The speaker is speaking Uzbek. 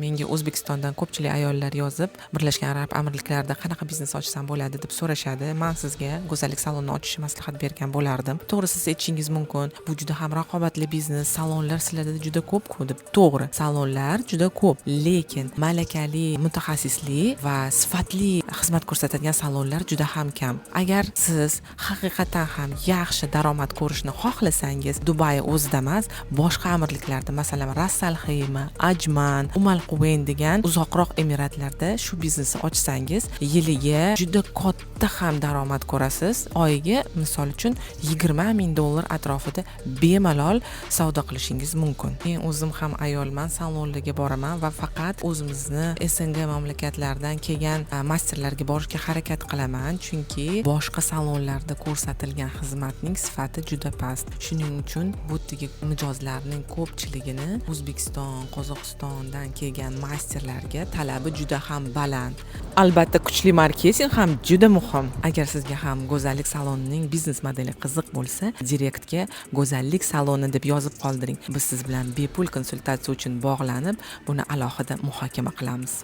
Menga O'zbekistondan ko'pchilik ayollar yozib, Birlashgan Arab Amirliklarida qanaqa biznes ochsam bo'ladi deb so'rashadi. Men sizga go'zallik salonini ochishni maslahat bergan bo'lardim. To'g'ri, siz aytishingiz mumkin, bu juda ham raqobatli biznes, salonlar sizlarda juda ko'p-ku deb. To'g'ri, salonlar juda ko'p, lekin malakali, mutaxassisli va sifatli xizmat ko'rsatadigan salonlar juda ham kam. Agar siz haqiqatan ham yaxshi daromad ko'rishni xohlasangiz, Dubay o'zida emas, boshqa amirliklarda, masalan, Ras Al Khaimah, Ajman, Umal Quvayn degan uzoqroq emiratlarda shu biznesni ochsangiz, yiliga juda katta ham daromad ko'rasiz. Oyiga, misol uchun, $20,000 atrofida bemalol savdo qilishingiz mumkin. Men o'zim ham ayolman, salonlarga boraman va faqat o'zimizni SNG mamlakatlaridan kelgan masterlarga borishga harakat qilaman, chunki boshqa salonlarda ko'rsatilgan xizmatning sifati juda past. Shuning uchun bu tigi mijozlarning ko'pchiligini O'zbekiston, Qozog'istondan kelgan masterlarga talabi juda ham baland. Albatta, kuchli marketing ham juda muhim. Agar sizga ham go'zallik salonining biznes modeli qiziq bo'lsa, direktga go'zallik saloni deb yozib qoldiring. Biz siz bilan bepul konsultatsiya uchun bog'lanib, buni alohida muhokama qilamiz.